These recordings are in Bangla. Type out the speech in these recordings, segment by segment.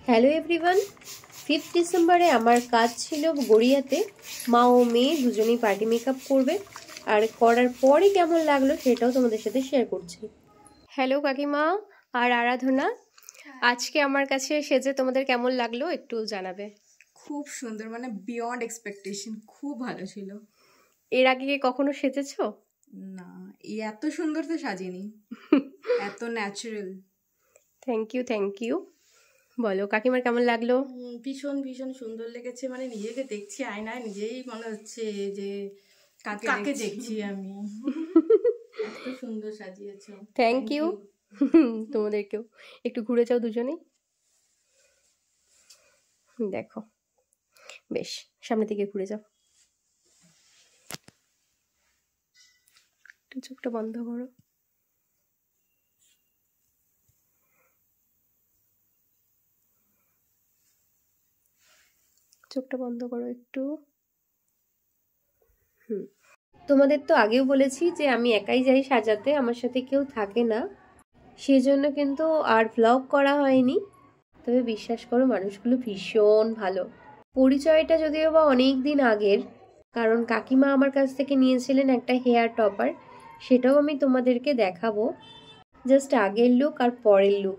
হ্যালো এভরিওয়ান, 5 ডিসেম্বরে আমার কাজ ছিল গড়িয়াতে। মা ও মেয়ে দুজনেই পার্টি মেকআপ করবে, আর করার পরে কেমন লাগলো সেটাও তোমাদের সাথে শেয়ার করছি। হ্যালো কাকিমা আর আরাধনা, আজকে আমার কাছে সেজে তোমাদের কেমন লাগলো একটু জানাবে। খুব সুন্দর, মানে বিয়ন্ড এক্সপেকটেশন, খুব ভালো ছিল। এর আগে কখনো সেজেছো? না, এত সুন্দর তো সাজিনি, এত ন্যাচারাল। Thank you. বলো কাকিমার কেমন লাগলো? ভীষণ ভীষণ সুন্দর লেগেছে। মানে নিজেকে দেখছি আয়নায়, নিজেই মনে হচ্ছে যে কাকে দেখছি আমি। এত সুন্দর সাজিয়েছো, থ্যাংক ইউ। তোমাদেরকেও একটু ঘুরে যাও দুজনেই, দেখো বেশ সামনের দিকে ঘুরে যাও। একটু চোখটা বন্ধ করো। চোখটা বন্ধ করো একটু। তোমাদের তো আগেও বলেছি যে আমি একাই যাই সাজাতে, আমার সাথে কেউ থাকে না, সেজন্য কিন্তু আর ভ্লগ করা হয়নি। তবে বিশ্বাস করো মানুষগুলো ভীষণ ভালো। পরিচয়টা যদিও বা অনেক দিন আগের, কারণ কাকিমা আমার কাছ থেকে নিয়েছিলেন একটা হেয়ার টপার, সেটাও আমি তোমাদেরকে দেখাবো। জাস্ট আগের লুক আর পরের লুক,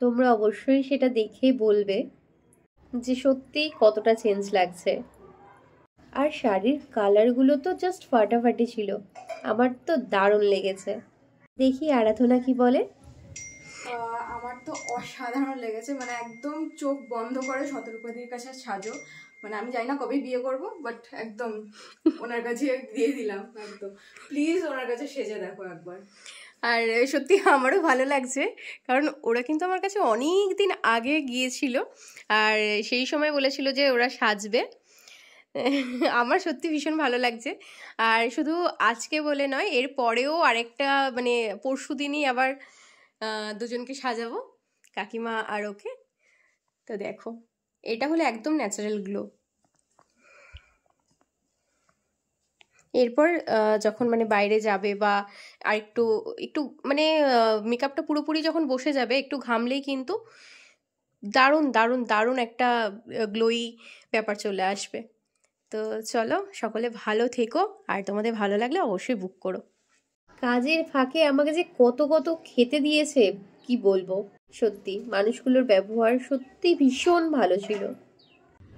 তোমরা অবশ্যই সেটা দেখেই বলবে যে সত্যি কতটা চেঞ্জ লাগছে। আর শাড়ির কালারগুলো তো জাস্ট ফাটাফাটি ছিল, আমার তো দারুণ লেগেছে। দেখি আরাধনা কি বলে। আমার তো অসাধারণ লেগেছে, মানে একদম চোখ বন্ধ করে শতরূপাদির কাছে সাজো। মানে আমি জানি না কবে বিয়ে করব, বাট একদম ওনার কাছে দিয়ে দিলাম। একদম প্লিজ ওনার কাছে সেজে দেখো একবার। আর সত্যি আমারও ভালো লাগছে, কারণ ওরা কিন্তু আমার কাছে অনেক দিন আগে গিয়েছিল, আর সেই সময় বলেছিল যে ওরা সাজবে। আমার সত্যি ভীষণ ভালো লাগছে। আর শুধু আজকে বলে নয়, এর পরেও আরেকটা মানে পরশু দিনই আবার দুজনকে সাজাবো, কাকিমা আর ওকে। তো দেখো এটা হলো একদম ন্যাচারাল গ্লো। এরপর যখন মানে বাইরে যাবে বা আর একটু একটু মানে মেকআপটা পুরোপুরি যখন বসে যাবে, একটু ঘামলেই কিন্তু দারুণ দারুণ দারুণ একটা গ্লোই ব্যাপার চলে আসবে। তো চলো সকলে ভালো থেকো, আর তোমাদের ভালো লাগলে অবশ্যই বুক করো। কাজের ফাঁকে আমাকে যে কত কত খেতে দিয়েছে কি বলবো, সত্যি মানুষগুলোর ব্যবহার সত্যি ভীষণ ভালো ছিল।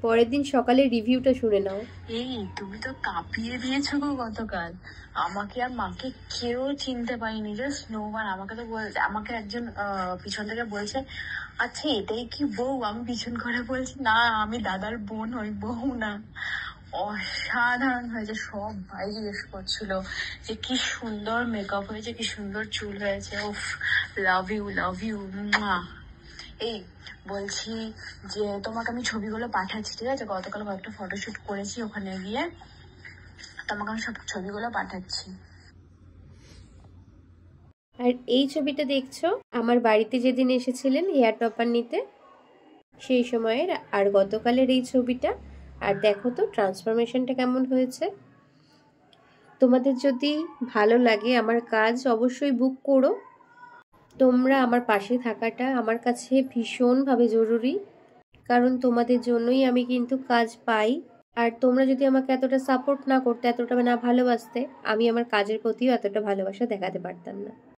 পরের দিন সকালে রিভিউটা শুনে নাও। এই তুমি তো কাঁপিয়ে দিয়েছো গো গতকাল। আমাকে আর মাকে কেউ চিনতে পারিনি, জাস্ট নো ওয়ান। আমাকে তো আমাকে একজন পিছন থেকে বলছে, আচ্ছা এটাই কি বউ? আমি পিছন করে বলছি, না আমি দাদার বোন, ওই বউ না। অসাধারণ হয়েছে, সব ভাই জিজ্ঞেস করছিল যে কি সুন্দর মেকআপ হয়েছে, কি সুন্দর চুল হয়েছে। উফ, লাভ ইউ লাভ ইউ। এই বলছি যে তোমাকে আমি ছবিগুলো পাঠাচ্ছি, ঠিক আছে? গতকাল কয়েকটা ফটোশুট করেছি ওখানে গিয়ে, তোমাকে আমি সব ছবিগুলো পাঠাচ্ছি। আর এই ছবিটা দেখছো আমার বাড়িতে যেদিন এসেছিলেন হেয়ার টপার নিতে, সেই সময়ের আর গতকালের এই ছবিটা। আর দেখো তো ট্রান্সফরমেশনটা কেমন হয়েছে। তোমাদের যদি ভালো লাগে আমার কাজ অবশ্যই বুক করো। তোমরা আমার পাশে থাকাটা আমার কাছে ভীষণভাবে জরুরি, কারণ তোমাদের জন্যই আমি কিন্তু কাজ পাই। আর তোমরা যদি আমাকে এতটা সাপোর্ট না করতে, এতটা না ভালোবাসতে, আমি আমার কাজের প্রতিও এতটা ভালোবাসা দেখাতে পারতাম না।